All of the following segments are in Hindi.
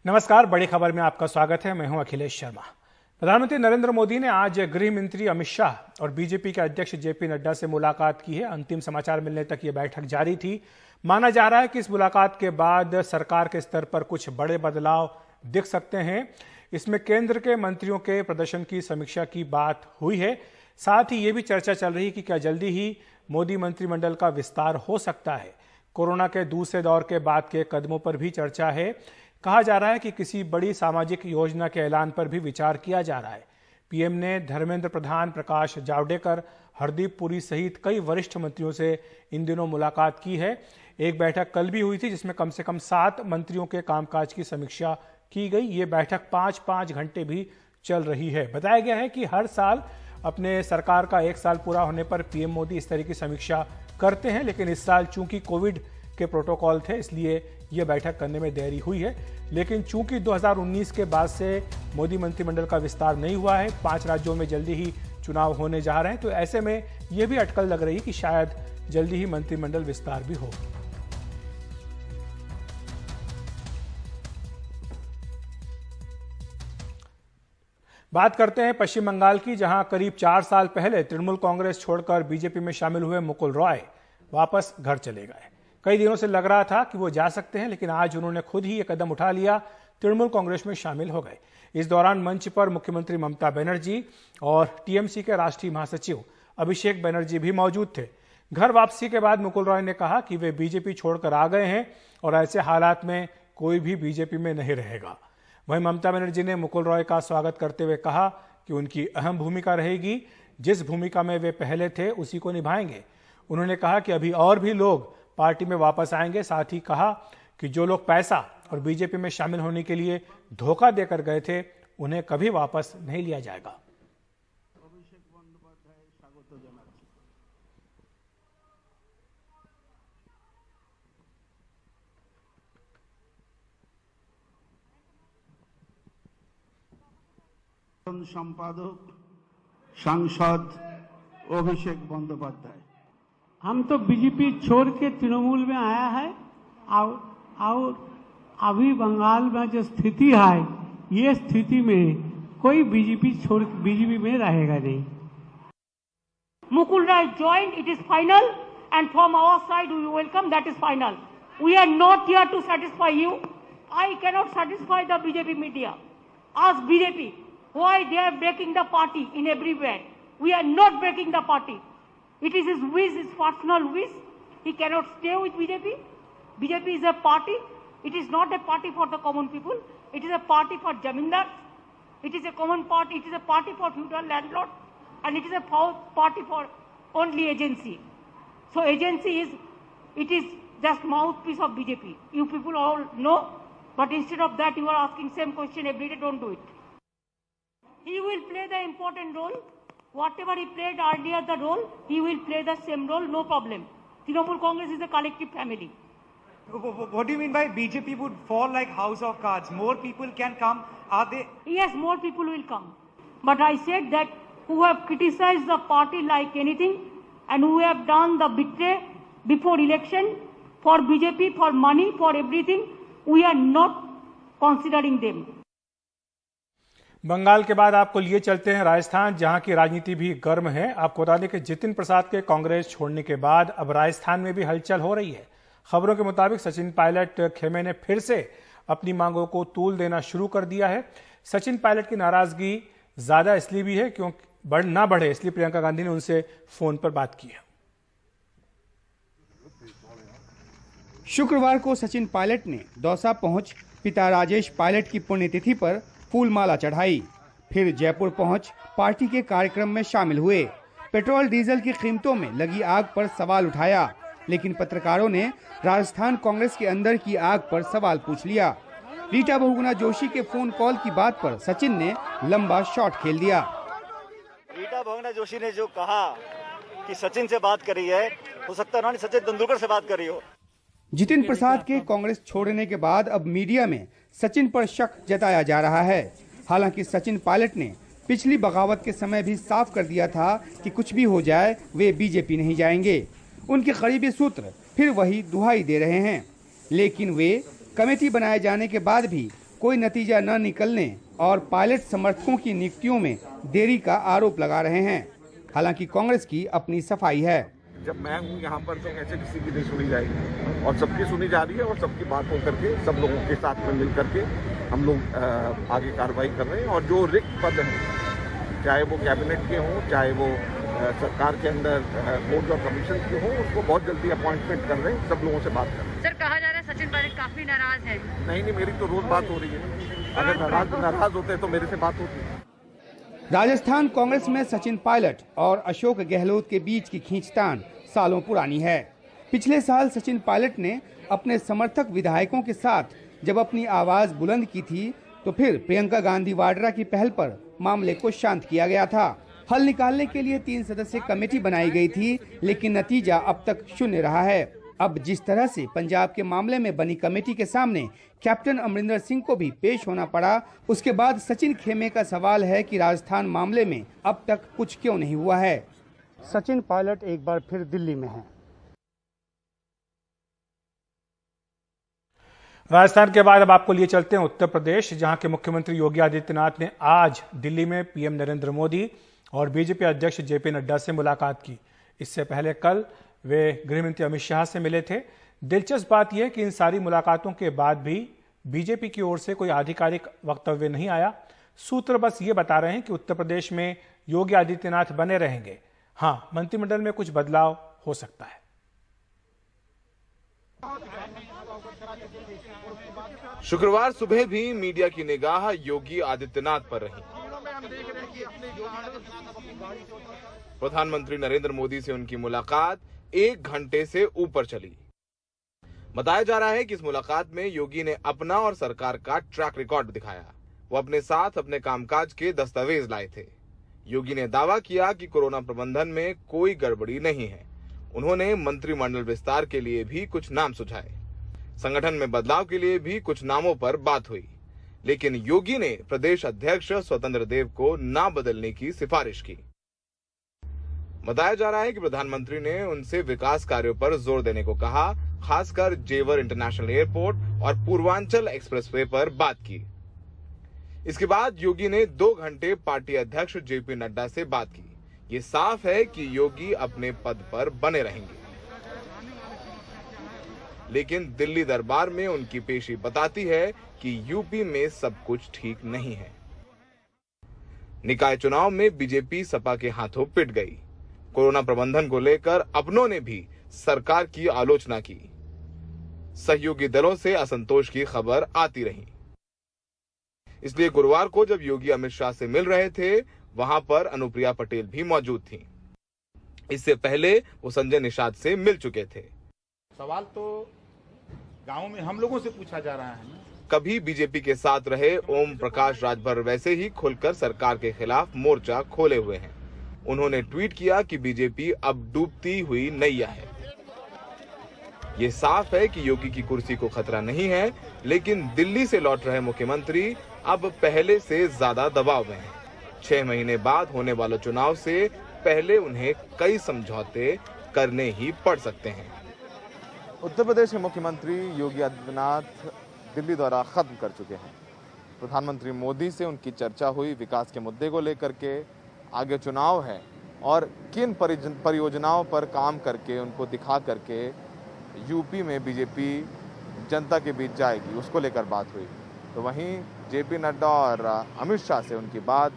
नमस्कार, बड़ी खबर में आपका स्वागत है। मैं हूं अखिलेश शर्मा। प्रधानमंत्री नरेंद्र मोदी ने आज गृह मंत्री अमित शाह और बीजेपी के अध्यक्ष जेपी नड्डा से मुलाकात की है। अंतिम समाचार मिलने तक ये बैठक जारी थी। माना जा रहा है कि इस मुलाकात के बाद सरकार के स्तर पर कुछ बड़े बदलाव दिख सकते हैं। इसमें केंद्र के मंत्रियों के प्रदर्शन की समीक्षा की बात हुई है। साथ ही ये भी चर्चा चल रही है कि क्या जल्दी ही मोदी मंत्रिमंडल का विस्तार हो सकता है। कोरोना के दूसरे दौर के बाद के कदमों पर भी चर्चा है। कहा जा रहा है कि किसी बड़ी सामाजिक योजना के ऐलान पर भी विचार किया जा रहा है। पीएम ने धर्मेंद्र प्रधान, प्रकाश जावड़ेकर, हरदीप पुरी सहित कई वरिष्ठ मंत्रियों से इन दिनों मुलाकात की है। एक बैठक कल भी हुई थी जिसमें कम से कम 7 मंत्रियों के कामकाज की समीक्षा की गई। ये बैठक 5-5 घंटे भी चल रही है। बताया गया है कि हर साल अपने सरकार का 1 साल पूरा होने पर पीएम मोदी इस तरह की समीक्षा करते हैं, लेकिन इस साल चूंकि कोविड के प्रोटोकॉल थे इसलिए यह बैठक करने में देरी हुई है। लेकिन चूंकि 2019 के बाद से मोदी मंत्रिमंडल का विस्तार नहीं हुआ है, 5 राज्यों में जल्दी ही चुनाव होने जा रहे हैं, तो ऐसे में यह भी अटकल लग रही है कि शायद जल्दी ही मंत्रिमंडल विस्तार भी हो। बात करते हैं पश्चिम बंगाल की, जहां करीब 4 साल पहले तृणमूल कांग्रेस छोड़कर बीजेपी में शामिल हुए मुकुल रॉय वापस घर चले गए। कई दिनों से लग रहा था कि वो जा सकते हैं, लेकिन आज उन्होंने खुद ही ये कदम उठा लिया, तृणमूल कांग्रेस में शामिल हो गए। इस दौरान मंच पर मुख्यमंत्री ममता बनर्जी और टीएमसी के राष्ट्रीय महासचिव अभिषेक बनर्जी भी मौजूद थे। घर वापसी के बाद मुकुल रॉय ने कहा कि वे बीजेपी छोड़कर आ गए हैं और ऐसे हालात में कोई भी बीजेपी में नहीं रहेगा। वहीं ममता बनर्जी ने मुकुल रॉय का स्वागत करते हुए कहा कि उनकी अहम भूमिका रहेगी, जिस भूमिका में वे पहले थे उसी को निभाएंगे। उन्होंने कहा कि अभी और भी लोग पार्टी में वापस आएंगे। साथ ही कहा कि जो लोग पैसा और बीजेपी में शामिल होने के लिए धोखा देकर गए थे उन्हें कभी वापस नहीं लिया जाएगा। संपादक सांसद अभिषेक बंदोपाध्याय, हम तो बीजेपी छोड़ के तृणमूल में आया है और अभी बंगाल में जो स्थिति है, ये स्थिति में कोई बीजेपी में रहेगा नहीं। Mukul Roy joined, it is final, and from our side we welcome, that is final. We are not here to satisfy you. I cannot satisfy the BJP media. Ask BJP why they are breaking the party in everywhere. We are not breaking the party. It is his wish, his personal wish. He cannot stay with BJP. BJP is a party. It is not a party for the common people. It is a party for jamindars. It is a common party. It is a party for feudal landlords. And it is a party for only agency. So agency is just mouthpiece of BJP. You people all know. But instead of that, you are asking same question every day. Don't do it. He will play the important role. Whatever he played earlier the role, he will play the same role, no problem. Trinamool Congress is a collective family. What do you mean by BJP would fall like house of cards? More people can come, are they? Yes, more people will come. But I said that who have criticized the party like anything and who have done the betray before election for BJP, for money, for everything, we are not considering them. Bengal के बाद आपको लिए चलते हैं राजस्थान, जहां की राजनीति भी गर्म है। आपको बता दें कि जितिन प्रसाद के कांग्रेस छोड़ने के बाद अब राजस्थान में भी हलचल हो रही है। खबरों के मुताबिक सचिन पायलट खेमे ने फिर से अपनी मांगों को तूल देना शुरू कर दिया है। सचिन पायलट की नाराजगी ज्यादा इसलिए भी है क्योंकि ना बढ़े, इसलिए प्रियंका गांधी ने उनसे फोन पर बात की है। शुक्रवार को सचिन पायलट ने दौसा पहुंच पिता राजेश पायलट की पुण्यतिथि पर फूलमाला चढ़ाई। फिर जयपुर पहुंच पार्टी के कार्यक्रम में शामिल हुए। पेट्रोल डीजल की कीमतों में लगी आग पर सवाल उठाया, लेकिन पत्रकारों ने राजस्थान कांग्रेस के अंदर की आग पर सवाल पूछ लिया। रीटा बहुगुणा जोशी के फोन कॉल की बात पर सचिन ने लंबा शॉट खेल दिया। रीटा बहुगुणा जोशी ने जो कहा कि सचिन से बात करी है, हो सकता है सचिन तेंदुलकर से बात करी हो। जितिन प्रसाद के कांग्रेस छोड़ने के बाद अब मीडिया में सचिन पर शक जताया जा रहा है। हालांकि सचिन पायलट ने पिछली बगावत के समय भी साफ कर दिया था कि कुछ भी हो जाए वे बीजेपी नहीं जाएंगे। उनके करीबी सूत्र फिर वही दुहाई दे रहे हैं, लेकिन वे कमेटी बनाए जाने के बाद भी कोई नतीजा न निकलने और पायलट समर्थकों की नियुक्तियों में देरी का आरोप लगा रहे हैं। हालांकि कांग्रेस की अपनी सफाई है। जब मैं हूँ यहाँ पर तो कैसे किसी की नहीं सुनी जाएगी, और सबकी सुनी जा रही है और सबकी बात हो करके सब लोगों के साथ में मिल करके हम लोग आगे कार्रवाई कर रहे हैं। और जो रिक्त पद हैं, चाहे वो कैबिनेट के हों, चाहे वो सरकार के अंदर बोर्ड और कमीशन के हों, उसको बहुत जल्दी अपॉइंटमेंट कर रहे हैं, सब लोगों से बात कर रहे हैं। सर, कहा जा रहा है सचिन पायलट काफी नाराज है। नहीं, मेरी तो रोज बात हो रही है। अगर नाराज होते तो मेरे से बात होती है। राजस्थान कांग्रेस में सचिन पायलट और अशोक गहलोत के बीच की खींचतान सालों पुरानी है। पिछले साल सचिन पायलट ने अपने समर्थक विधायकों के साथ जब अपनी आवाज बुलंद की थी, तो फिर प्रियंका गांधी वाड्रा की पहल पर मामले को शांत किया गया था। हल निकालने के लिए 3 सदस्यीय कमेटी बनाई गई थी, लेकिन नतीजा अब तक शून्य रहा है। अब जिस तरह से पंजाब के मामले में बनी कमेटी के सामने कैप्टन अमरिंदर सिंह को भी पेश होना पड़ा, उसके बाद सचिन खेमे का सवाल है कि राजस्थान मामले में अब तक कुछ क्यों नहीं हुआ है। सचिन पायलट एक बार फिर दिल्ली में हैं। राजस्थान के बाद अब आपको लिए चलते हैं उत्तर प्रदेश, जहां के मुख्यमंत्री योगी आदित्यनाथ ने आज दिल्ली में पीएम नरेंद्र मोदी और बीजेपी अध्यक्ष जेपी नड्डा से मुलाकात की। इससे पहले कल वे गृहमंत्री अमित शाह से मिले थे। दिलचस्प बात यह कि इन सारी मुलाकातों के बाद भी बीजेपी की ओर से कोई आधिकारिक वक्तव्य नहीं आया। सूत्र बस ये बता रहे हैं कि उत्तर प्रदेश में योगी आदित्यनाथ बने रहेंगे। हाँ, मंत्रिमंडल में कुछ बदलाव हो सकता है। शुक्रवार सुबह भी मीडिया की निगाह योगी आदित्यनाथ पर रही। प्रधानमंत्री नरेंद्र मोदी से उनकी मुलाकात 1 घंटे से ऊपर चली। बताया जा रहा है कि इस मुलाकात में योगी ने अपना और सरकार का ट्रैक रिकॉर्ड दिखाया। वो अपने साथ अपने कामकाज के दस्तावेज लाए थे। योगी ने दावा किया कि कोरोना प्रबंधन में कोई गड़बड़ी नहीं है। उन्होंने मंत्रिमंडल विस्तार के लिए भी कुछ नाम सुझाए। संगठन में बदलाव के लिए भी कुछ नामों पर बात हुई, लेकिन योगी ने प्रदेश अध्यक्ष स्वतंत्र देव को ना बदलने की सिफारिश की। बताया जा रहा है कि प्रधानमंत्री ने उनसे विकास कार्यों पर जोर देने को कहा, खासकर जेवर इंटरनेशनल एयरपोर्ट और पूर्वांचल एक्सप्रेसवे पर बात की। इसके बाद योगी ने 2 घंटे पार्टी अध्यक्ष जेपी नड्डा से बात की। ये साफ है कि योगी अपने पद पर बने रहेंगे, लेकिन दिल्ली दरबार में उनकी पेशी बताती है कि यूपी में सब कुछ ठीक नहीं है। निकाय चुनाव में बीजेपी सपा के हाथों पिट गई। कोरोना प्रबंधन को लेकर अपनों ने भी सरकार की आलोचना की। सहयोगी दलों से असंतोष की खबर आती रही। इसलिए गुरुवार को जब योगी अमित शाह से मिल रहे थे, वहां पर अनुप्रिया पटेल भी मौजूद थीं। इससे पहले वो संजय निषाद से मिल चुके थे। सवाल तो गांव में हम लोगों से पूछा जा रहा है। कभी बीजेपी के साथ रहे ओम प्रकाश राजभर वैसे ही खुलकर सरकार के खिलाफ मोर्चा खोले हुए हैं। उन्होंने ट्वीट किया कि बीजेपी अब डूबती हुई नैया है। ये साफ है कि योगी की कुर्सी को खतरा नहीं है, लेकिन दिल्ली से लौट रहे मुख्यमंत्री अब पहले से ज्यादा दबाव में हैं। 6 महीने बाद होने वाले चुनाव से पहले उन्हें कई समझौते करने ही पड़ सकते हैं। उत्तर प्रदेश के मुख्यमंत्री योगी आदित्यनाथ दिल्ली दौरा खत्म कर चुके हैं। प्रधानमंत्री मोदी से उनकी चर्चा हुई विकास के मुद्दे को लेकर के। आगे चुनाव है और किन परियोजनाओं पर काम करके उनको दिखा करके यूपी में बीजेपी जनता के बीच जाएगी, उसको लेकर बात हुई। तो वहीं जेपी नड्डा और अमित शाह से उनकी बात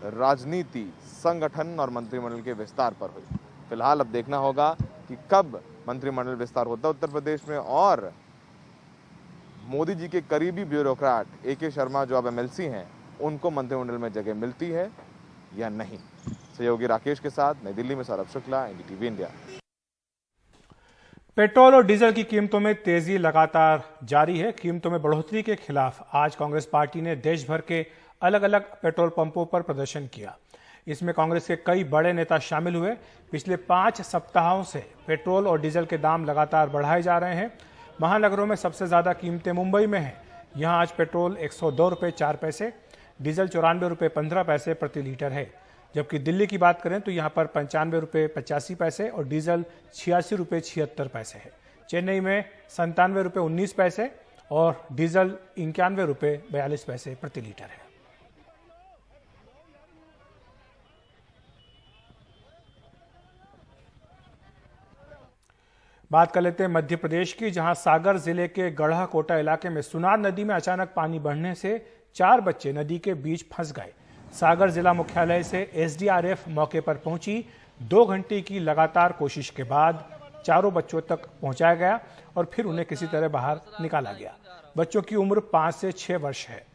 राजनीति, संगठन और मंत्रिमंडल के विस्तार पर हुई। फिलहाल अब देखना होगा कि कब मंत्रिमंडल विस्तार होता है उत्तर प्रदेश में, और मोदी जी के करीबी ब्यूरोक्रेट AK शर्मा जो अब MLC हैं, उनको मंत्रिमंडल में जगह मिलती है या नहीं। सहयोगी राकेश के साथ नई दिल्ली में Saurabh Shukla, NDTV India. Petrol और डीजल की कीमतों में तेजी लगातार जारी है। कीमतों में बढ़ोतरी के खिलाफ आज कांग्रेस पार्टी ने देश भर के अलग अलग पेट्रोल पंपों पर प्रदर्शन किया। इसमें कांग्रेस के कई बड़े नेता शामिल हुए। पिछले 5 सप्ताहों से पेट्रोल और डीजल के दाम लगातार बढ़ाए जा रहे हैं। महानगरों में सबसे ज्यादा कीमतें मुंबई में हैं। यहां आज पेट्रोल 102 रुपये 4 पैसे, डीजल 94 रुपये 15 पैसे प्रति लीटर है। जबकि दिल्ली की बात करें तो यहां पर 95 रुपये 85 पैसे और डीजल 86 रुपये 76 पैसे है। चेन्नई में 97 रुपये 19 पैसे और डीजल 91 रुपये 42 पैसे प्रति लीटर है। बात कर लेते हैं मध्य प्रदेश की, जहां सागर जिले के गढ़ा कोटा इलाके में सुनार नदी में अचानक पानी बढ़ने से 4 बच्चे नदी के बीच फंस गए। सागर जिला मुख्यालय से एसडीआरएफ मौके पर पहुंची। 2 घंटे की लगातार कोशिश के बाद चारों बच्चों तक पहुंचाया गया और फिर उन्हें किसी तरह बाहर निकाला गया। बच्चों की उम्र 5 से 6 वर्ष है।